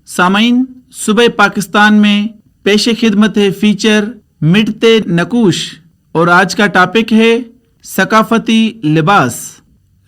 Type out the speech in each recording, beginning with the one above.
सामाइन सुबह पाकिस्तान में पेशे खिदमत है फीचर मिटते नकूश और आज का टॉपिक है सकाफती लिबास।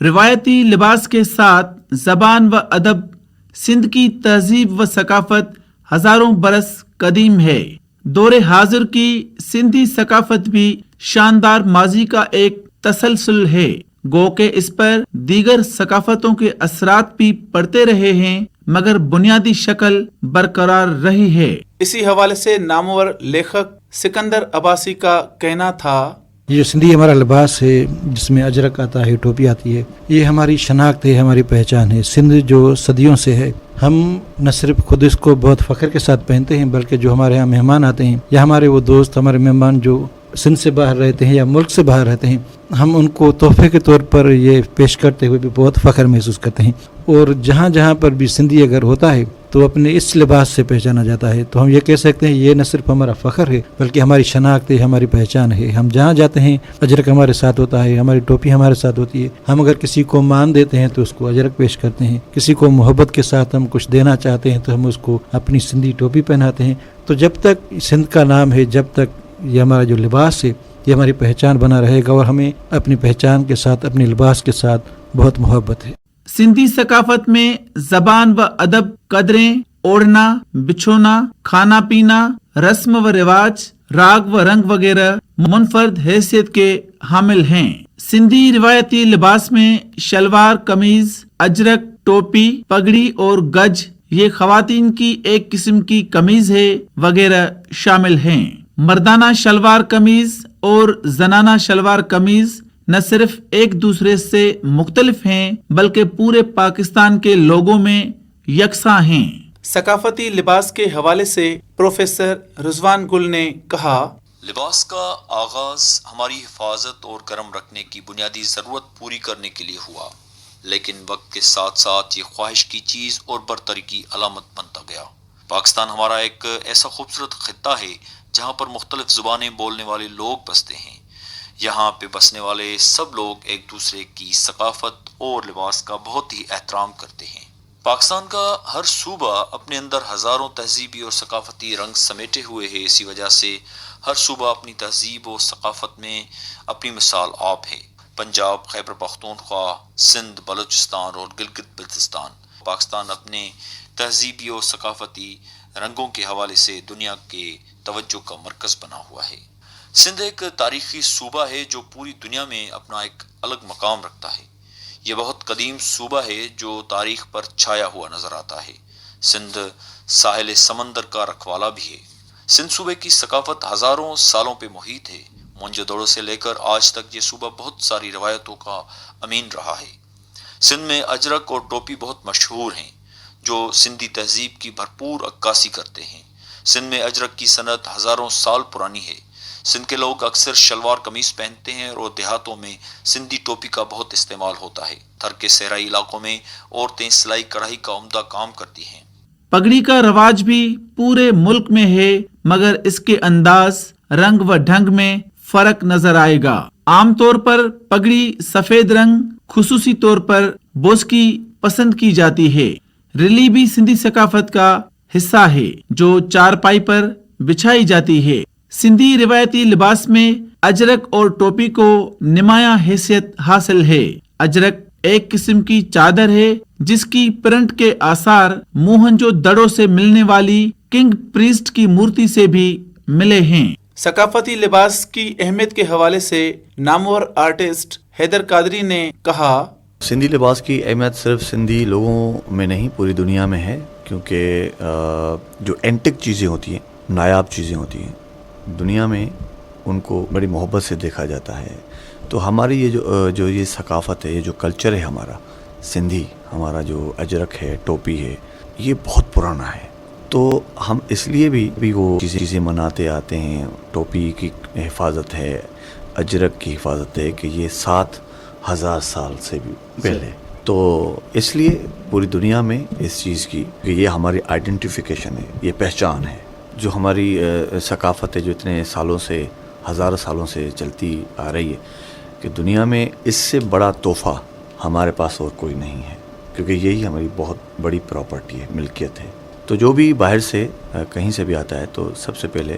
रिवायती लिबास के साथ जबान व अदब सिंध की तहजीब व सकाफत हजारों बरस कदीम है। दौरे हाजिर की सिंधी सकाफत भी शानदार माजी का एक तसलसल है, गो के इस पर दीगर सकाफतों के असरात भी पड़ते रहे हैं मगर बुनियादी शक्ल बरकरार रही है। इसी हवाले से नामवर लेखक सिकंदर अब्बासी का कहना था, ये जो सिंधी हमारा लिबास है जिसमें अजरक आता है, टोपी आती है, ये हमारी शनाख्त है, हमारी पहचान है। सिंध जो सदियों से है, हम न सिर्फ खुद इसको बहुत फ़ख्र के साथ पहनते हैं बल्कि जो हमारे यहाँ मेहमान आते हैं या हमारे वो दोस्त, हमारे मेहमान जो सिंध से बाहर रहते हैं या मुल्क से बाहर रहते हैं, हम उनको तोहफे के तौर पर ये पेश करते हुए भी बहुत फ़ख्र महसूस करते हैं। और जहाँ जहाँ पर भी सिंधी अगर होता है तो अपने इस लिबास से पहचाना जाता है। तो हम ये कह सकते हैं ये न सिर्फ हमारा फ़ख्र है बल्कि हमारी शनाख्त है, हमारी पहचान है। हम जहाँ जाते हैं अजरक हमारे साथ होता है, हमारी टोपी हमारे साथ होती है। हम अगर किसी को मान देते हैं तो उसको अजरक पेश करते हैं, किसी को मोहब्बत के साथ हम कुछ देना चाहते हैं तो हम उसको अपनी सिंधी टोपी पहनाते हैं। तो जब तक सिंध का नाम है, जब तक ये हमारा जो लिबास है ये हमारी पहचान बना रहेगा और हमें अपनी पहचान के साथ, अपने लिबास के साथ बहुत मोहब्बत है। सिंधी सकाफत में जबान व अदब, कदरें, ओढ़ना, बिछोना, खाना पीना, रस्म व रिवाज, राग व रंग वगैरह मुनफरद हैसियत के हामिल हैं। सिंधी रिवायती लिबास में शलवार कमीज, अजरक, टोपी, पगड़ी और गज, ये खवातीन की एक किस्म की कमीज है वगैरह शामिल हैं। मर्दाना शलवार कमीज और जनाना शलवार कमीज न सिर्फ एक दूसरे से मुख्तलिफ हैं बल्कि पूरे पाकिस्तान के लोगों में यकसा हैं। सकाफती लिबास के हवाले से प्रोफेसर रिजवान गुल ने कहा, लिबास का आगाज हमारी हिफाजत और करम रखने की बुनियादी ज़रूरत पूरी करने के लिए हुआ, लेकिन वक्त के साथ साथ ये ख्वाहिश की चीज़ और बरतरी की अलामत बनता गया। पाकिस्तान हमारा एक ऐसा खूबसूरत खित्ता है जहाँ पर मुख्तलिफ ज़ुबानें बोलने वाले लोग बसते हैं। यहाँ पे बसने वाले सब लोग एक दूसरे की सकाफत और लिबास का बहुत ही एहतराम करते हैं। पाकिस्तान का हर सूबा अपने अंदर हज़ारों तहजीबी और सकाफती रंग समेटे हुए है। इसी वजह से हर सूबा अपनी तहजीब और सकाफत में अपनी मिसाल आप है। पंजाब, खैबर पख्तूनख्वा, सिंध, बलूचिस्तान और गिलगित बल्तिस्तान। पाकिस्तान अपने तहजीबी और सकाफती रंगों के हवाले से दुनिया के तवज्जो का मरकज़ बना हुआ है। सिंध एक तारीखी सूबा है जो पूरी दुनिया में अपना एक अलग मकाम रखता है। ये बहुत कदीम सूबा है जो तारीख पर छाया हुआ नज़र आता है। सिंध साहिल समंदर का रखवाला भी है। सिंध सूबे की सकाफत हज़ारों सालों पे मुहित है। मोहनजोदड़ो से लेकर आज तक ये सूबा बहुत सारी रवायतों का अमीन रहा है। सिंध में अजरक और टोपी बहुत मशहूर हैं जो सिंधी तहजीब की भरपूर अक्कासी करते हैं। सिंध में अजरक की सनत हज़ारों साल पुरानी है। सिंध के लोग अक्सर शलवार कमीज पहनते हैं और देहातों में सिंधी टोपी का बहुत इस्तेमाल होता है। थर के सहराई इलाकों में औरतें सिलाई कढ़ाई का उम्दा काम करती हैं। पगड़ी का रवाज भी पूरे मुल्क में है मगर इसके अंदाज, रंग व ढंग में फर्क नजर आएगा। आमतौर पर पगड़ी सफेद रंग, खुसूसी तौर पर बोस्की पसंद की जाती है। रिली भी सिंधी सकाफत का हिस्सा है जो चारपाई पर बिछाई जाती है। सिंधी रिवायती लिबास में अजरक और टोपी को नुमायां हैसियत हासिल है। अजरक एक किस्म की चादर है जिसकी प्रिंट के आसार मोहनजोदड़ो से मिलने वाली किंग प्रीस्ट की मूर्ति से भी मिले हैं। सकाफती लिबास की अहमियत के हवाले से नामवर आर्टिस्ट हैदर कादरी ने कहा, सिंधी लिबास की अहमियत सिर्फ सिंधी लोगों में नहीं पूरी दुनिया में है, क्योंकि जो एंटिक चीज़ें होती हैं, नायाब चीज़ें होती हैं, दुनिया में उनको बड़ी मोहब्बत से देखा जाता है। तो हमारी ये जो ये सकाफत है, ये जो कल्चर है हमारा सिंधी, हमारा जो अजरक है, टोपी है, ये बहुत पुराना है। तो हम इसलिए भी वो चीज़ें मनाते आते हैं। टोपी की हिफाजत है, अजरक की हिफाजत है कि ये 7,000 साल से भी पहले। तो इसलिए पूरी दुनिया में इस चीज़ की कि ये हमारी आइडेंटिफिकेशन है, ये पहचान है। जो हमारी सकाफत है जो इतने सालों से, हज़ारों सालों से चलती आ रही है, कि दुनिया में इससे बड़ा तोहफ़ा हमारे पास और कोई नहीं है, क्योंकि यही हमारी बहुत बड़ी प्रॉपर्टी है, मिल्कियत है। تو جو بھی باہر سے کہیں سے بھی آتا ہے تو سب سے پہلے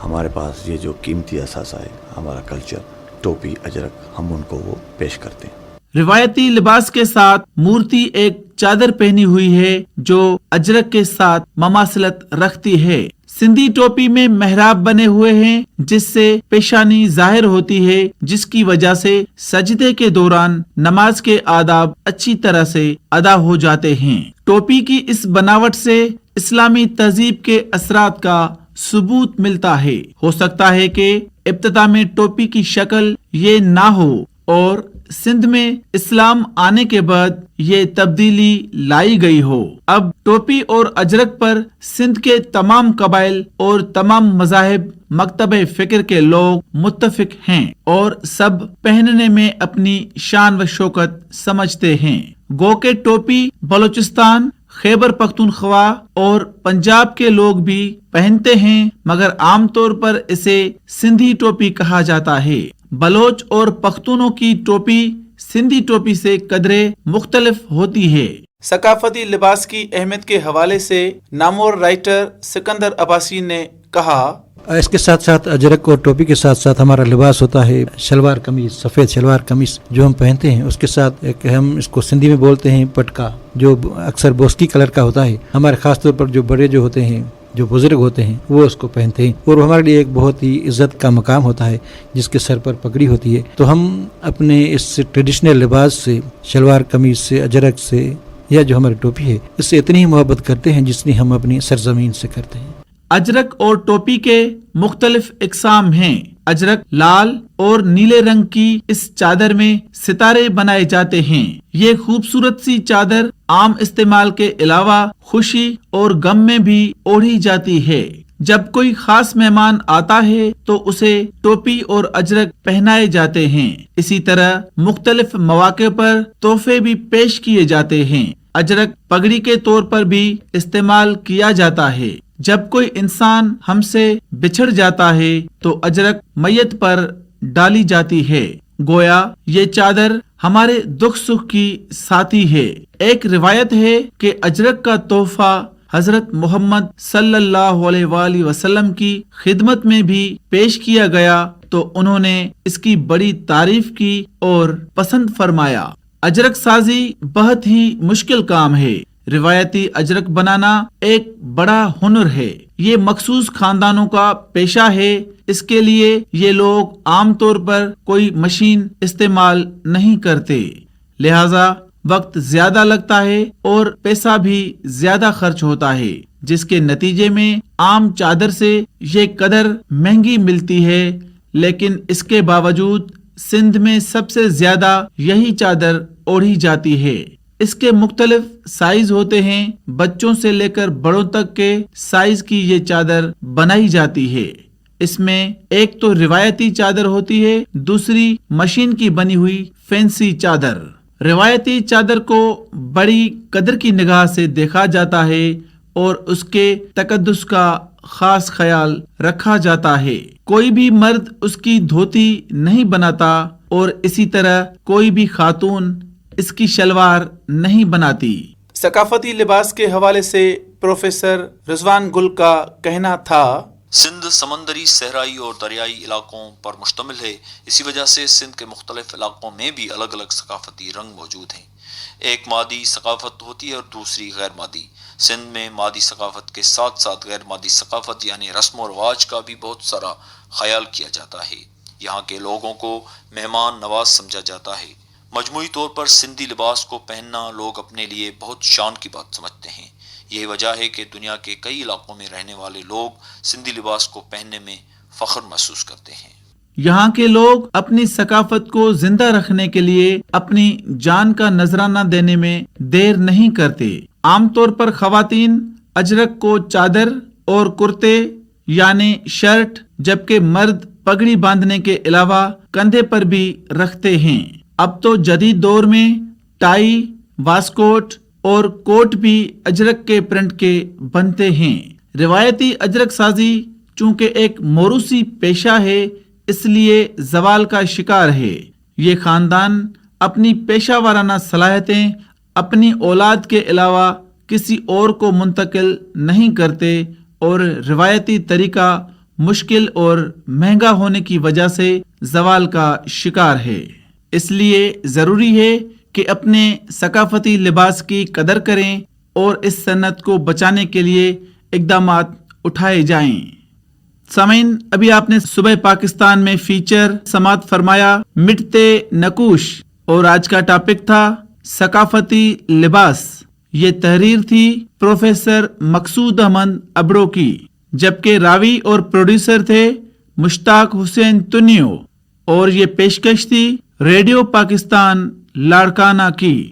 ہمارے پاس یہ جو قیمتی اثاثہ ہے ہمارا کلچر، ٹوپی، اجرک، ہم ان کو وہ پیش کرتے ہیں۔ روایتی لباس کے ساتھ مورتی ایک چادر پہنی ہوئی ہے جو اجرک کے ساتھ مماثلت رکھتی ہے۔ سندھی ٹوپی میں محراب بنے ہوئے ہیں جس سے پیشانی ظاہر ہوتی ہے، جس کی وجہ سے سجدے کے دوران نماز کے آداب اچھی طرح سے ادا ہو جاتے ہیں۔ ٹوپی کی اس بناوٹ سے اسلامی تہذیب کے اثرات کا ثبوت ملتا ہے۔ ہو سکتا ہے کہ ابتدا میں ٹوپی کی شکل یہ نہ ہو اور سندھ میں اسلام آنے کے بعد یہ تبدیلی لائی گئی ہو۔ اب ٹوپی اور اجرک پر سندھ کے تمام قبائل اور تمام مذاہب، مکتب فکر کے لوگ متفق ہیں اور سب پہننے میں اپنی شان و شوکت سمجھتے ہیں۔ گو کہ ٹوپی بلوچستان، خیبر پختونخوا اور پنجاب کے لوگ بھی پہنتے ہیں، مگر عام طور پر اسے سندھی ٹوپی کہا جاتا ہے۔ بلوچ اور پختونوں کی ٹوپی سندھی ٹوپی سے قدرے مختلف ہوتی ہے۔ ثقافتی لباس کی اہمیت کے حوالے سے نامور رائٹر سکندر عباسی نے کہا، اس کے ساتھ ساتھ اجرک اور ٹوپی کے ساتھ ساتھ ہمارا لباس ہوتا ہے شلوار قمیص، سفید شلوار قمیص جو ہم پہنتے ہیں، اس کے ساتھ ایک ہم اس کو سندھی میں بولتے ہیں پٹکا، جو اکثر بوسکی کلر کا ہوتا ہے۔ ہمارے خاص طور پر جو بڑے جو ہوتے ہیں، جو بزرگ ہوتے ہیں، وہ اس کو پہنتے ہیں اور ہمارے لیے ایک بہت ہی عزت کا مقام ہوتا ہے، جس کے سر پر پگڑی ہوتی ہے۔ تو ہم اپنے اس ٹریڈیشنل لباس سے، شلوار قمیص سے، اجرک سے، یا جو ہماری ٹوپی ہے، اس سے اتنی ہی محبت کرتے ہیں جتنی ہم اپنی سرزمین سے کرتے ہیں۔ اجرک اور ٹوپی کے مختلف اقسام ہیں۔ اجرک لال اور نیلے رنگ کی اس چادر میں ستارے بنائے جاتے ہیں۔ یہ خوبصورت سی چادر عام استعمال کے علاوہ خوشی اور غم میں بھی اوڑھی جاتی ہے۔ جب کوئی خاص مہمان آتا ہے تو اسے ٹوپی اور اجرک پہنائے جاتے ہیں۔ اسی طرح مختلف مواقع پر تحفے بھی پیش کیے جاتے ہیں۔ اجرک پگڑی کے طور پر بھی استعمال کیا جاتا ہے۔ جب کوئی انسان ہم سے بچھڑ جاتا ہے تو اجرک میت پر ڈالی جاتی ہے، گویا یہ چادر ہمارے دکھ سکھ کی ساتھی ہے۔ ایک روایت ہے کہ اجرک کا تحفہ حضرت محمد صلی اللہ علیہ وآلہ وسلم کی خدمت میں بھی پیش کیا گیا تو انہوں نے اس کی بڑی تعریف کی اور پسند فرمایا۔ اجرک سازی بہت ہی مشکل کام ہے۔ روایتی اجرک بنانا ایک بڑا ہنر ہے۔ یہ مخصوص خاندانوں کا پیشہ ہے۔ اس کے لیے یہ لوگ عام طور پر کوئی مشین استعمال نہیں کرتے، لہذا وقت زیادہ لگتا ہے اور پیسہ بھی زیادہ خرچ ہوتا ہے، جس کے نتیجے میں عام چادر سے یہ قدر مہنگی ملتی ہے۔ لیکن اس کے باوجود سندھ میں سب سے زیادہ یہی چادر اوڑھی جاتی ہے۔ اس کے مختلف سائز ہوتے ہیں، بچوں سے لے کر بڑوں تک کے سائز کی یہ چادر بنائی جاتی ہے۔ اس میں ایک تو روایتی چادر ہوتی ہے، دوسری مشین کی بنی ہوئی فینسی چادر۔ روایتی چادر کو بڑی قدر کی نگاہ سے دیکھا جاتا ہے اور اس کے تقدس کا خاص خیال رکھا جاتا ہے۔ کوئی بھی مرد اس کی دھوتی نہیں بناتا اور اسی طرح کوئی بھی خاتون اس کی شلوار نہیں بناتی۔ ثقافتی لباس کے حوالے سے پروفیسر رضوان گل کا کہنا تھا، سندھ سمندری، صحرائی اور دریائی علاقوں پر مشتمل ہے، اسی وجہ سے سندھ کے مختلف علاقوں میں بھی الگ الگ ثقافتی رنگ موجود ہیں۔ ایک مادی ثقافت ہوتی ہے اور دوسری غیر مادی۔ سندھ میں مادی ثقافت کے ساتھ ساتھ غیر مادی ثقافت یعنی رسم و رواج کا بھی بہت سارا خیال کیا جاتا ہے۔ یہاں کے لوگوں کو مہمان نواز سمجھا جاتا ہے۔ مجموعی طور پر سندھی لباس کو پہننا لوگ اپنے لیے بہت شان کی بات سمجھتے ہیں۔ یہی وجہ ہے کہ دنیا کے کئی علاقوں میں رہنے والے لوگ سندھی لباس کو پہننے میں فخر محسوس کرتے ہیں۔ یہاں کے لوگ اپنی ثقافت کو زندہ رکھنے کے لیے اپنی جان کا نذرانہ دینے میں دیر نہیں کرتے۔ عام طور پر خواتین اجرک کو چادر اور کرتے یعنی شرٹ، جبکہ مرد پگڑی باندھنے کے علاوہ کندھے پر بھی رکھتے ہیں۔ اب تو جدید دور میں ٹائی، واسکوٹ اور کوٹ بھی اجرک کے پرنٹ کے بنتے ہیں۔ روایتی اجرک سازی چونکہ ایک موروثی پیشہ ہے، اس لیے زوال کا شکار ہے۔ یہ خاندان اپنی پیشہ ورانہ صلاحیتیں اپنی اولاد کے علاوہ کسی اور کو منتقل نہیں کرتے اور روایتی طریقہ مشکل اور مہنگا ہونے کی وجہ سے زوال کا شکار ہے۔ اس لیے ضروری ہے کہ اپنے ثقافتی لباس کی قدر کریں اور اس صنعت کو بچانے کے لیے اقدامات اٹھائے جائیں۔ سامعین، ابھی آپ نے صبح پاکستان میں فیچر سماعت فرمایا مٹتے نقوش، اور آج کا ٹاپک تھا ثقافتی لباس۔ یہ تحریر تھی پروفیسر مقصود احمد ابڑو کی، جبکہ راوی اور پروڈیوسر تھے مشتاق حسین تنیو، اور یہ پیشکش تھی ریڈیو پاکستان لاڑکانہ کی۔